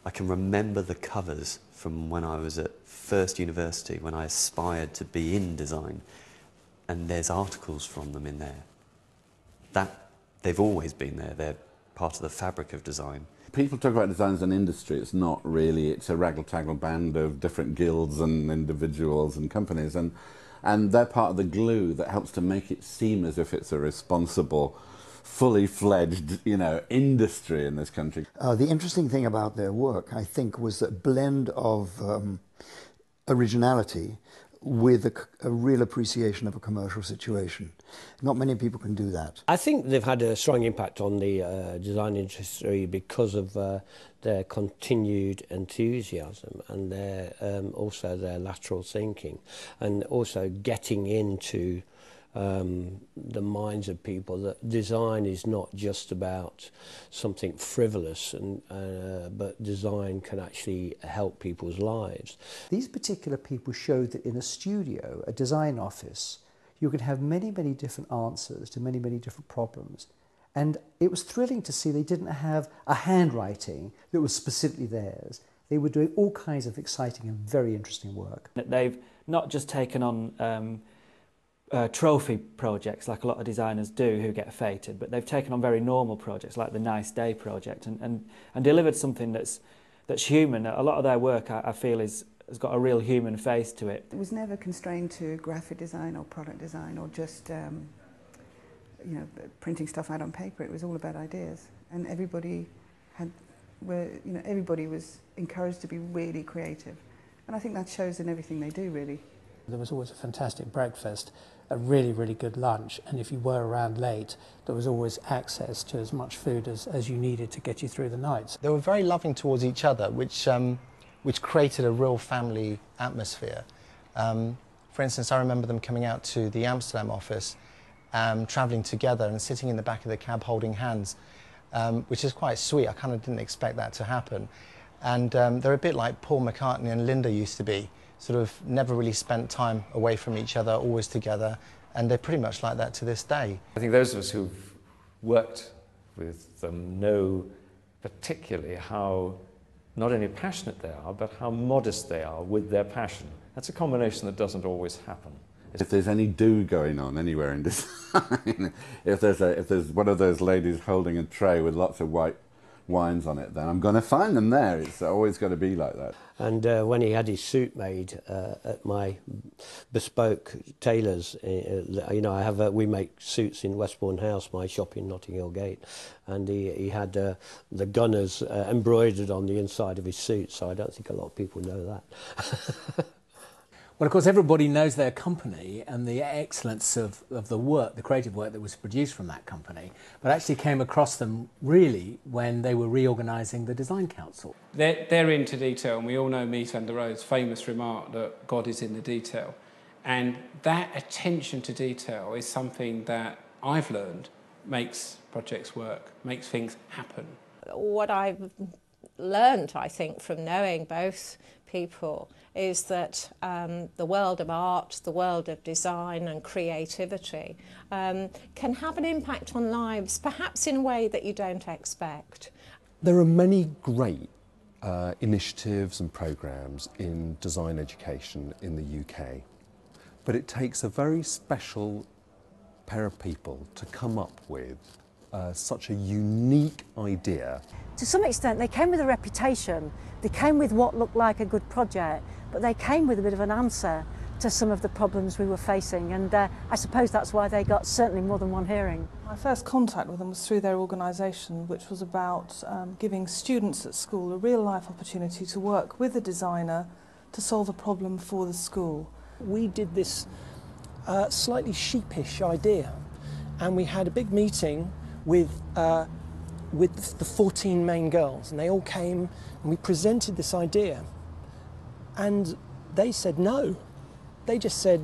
I can remember the covers from when I was at first university, when I aspired to be in design, and there's articles from them in there. They've always been there. They're part of the fabric of design. People talk about design as an industry. It's not really. It's a raggle-taggle band of different guilds and individuals and companies, and they're part of the glue that helps to make it seem as if it's a responsible, fully fledged, industry in this country. The interesting thing about their work, I think, was that blend of originality with a real appreciation of a commercial situation. Not many people can do that. I think they've had a strong impact on the design industry because of their continued enthusiasm and also their lateral thinking, and also getting into the minds of people that design is not just about something frivolous, but design can actually help people's lives. These particular people showed that in a studio, a design office, you could have many, many different answers to many, many different problems. And it was thrilling to see they didn't have a handwriting that was specifically theirs. They were doing all kinds of exciting and very interesting work. They've not just taken on trophy projects like a lot of designers do who get feted, but they've taken on very normal projects like the Nice Day project and delivered something that's human. A lot of their work, I feel, has got a real human face to it. It was never constrained to graphic design or product design or just printing stuff out on paper. It was all about ideas, and everybody was encouraged to be really creative, and I think that shows in everything they do, really. There was always a fantastic breakfast, a really, really good lunch, and if you were around late, there was always access to as much food as you needed to get you through the night. They were very loving towards each other, which created a real family atmosphere. For instance, I remember them coming out to the Amsterdam office, travelling together and sitting in the back of the cab holding hands, which is quite sweet. I kind of didn't expect that to happen. And they're a bit like Paul McCartney and Linda used to be. Sort of never really spent time away from each other, always together, and they're pretty much like that to this day. I think those of us who've worked with them know particularly how not only passionate they are, but how modest they are with their passion. That's a combination that doesn't always happen. If there's any do going on anywhere in design, if there's one of those ladies holding a tray with lots of white wines on it, then I'm going to find them there. It's always going to be like that. And when he had his suit made at my bespoke tailors, we make suits in Westbourne House, my shop in Notting Hill Gate, and he had the gunners embroidered on the inside of his suit, so I don't think a lot of people know that. Well, of course, everybody knows their company and the excellence of the work, the creative work that was produced from that company, but actually came across them really when they were reorganising the Design Council. They're into detail, and we all know Mies van der Rohe's famous remark that God is in the detail. And that attention to detail is something that I've learned makes projects work, makes things happen. What I've learned, I think, from knowing both people is that the world of art, the world of design and creativity can have an impact on lives, perhaps in a way that you don't expect. There are many great initiatives and programmes in design education in the UK, but it takes a very special pair of people to come up with such a unique idea. To some extent, they came with a reputation, they came with what looked like a good project, but they came with a bit of an answer to some of the problems we were facing, and I suppose that's why they got certainly more than one hearing. My first contact with them was through their organisation, which was about giving students at school a real-life opportunity to work with a designer to solve a problem for the school. We did this slightly sheepish idea, and we had a big meeting with the 14 main girls, and they all came and we presented this idea, and they said no. They just said,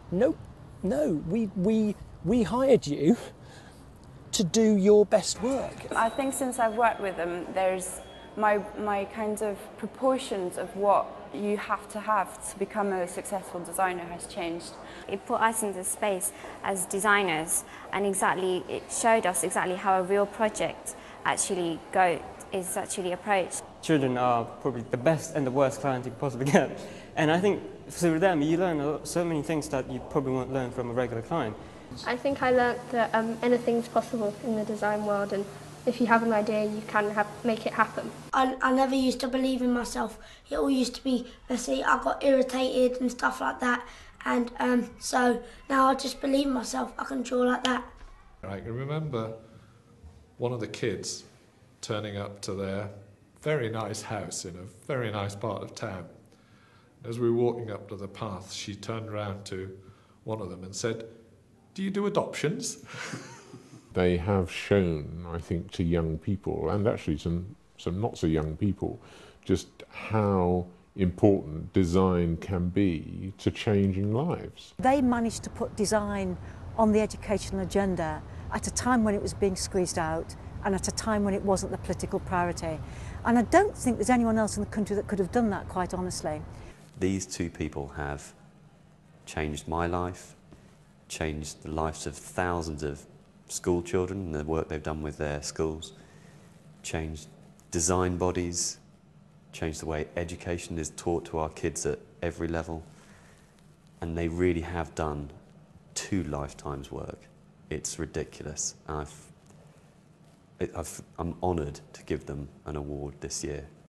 no, we hired you to do your best work. I think since I've worked with them, there's my kind of proportions of what you have to become a successful designer has changed. It put us in the space as designers, and it showed us exactly how a real project is actually approached. children are probably the best and the worst client you could possibly get. And I think through them you learn so many things that you probably won't learn from a regular client. I think I learnt that anything's possible in the design world, and if you have an idea you can make it happen. I never used to believe in myself. It all used to be, let's see, I got irritated and stuff like that, and so now I just believe in myself. I can draw like that. I can remember one of the kids turning up to their very nice house in a very nice part of town. As we were walking up to the path, she turned around to one of them and said, "Do you do adoptions?" They have shown, I think, to young people, and actually some not so young people, just how important design can be to changing lives. They managed to put design on the educational agenda at a time when it was being squeezed out and at a time when it wasn't the political priority. And I don't think there's anyone else in the country that could have done that, quite honestly. These two people have changed my life, changed the lives of thousands of school children and the work they've done with their schools, changed design bodies, changed the way education is taught to our kids at every level, and they really have done 2 lifetimes' work. It's ridiculous. I'm honoured to give them an award this year.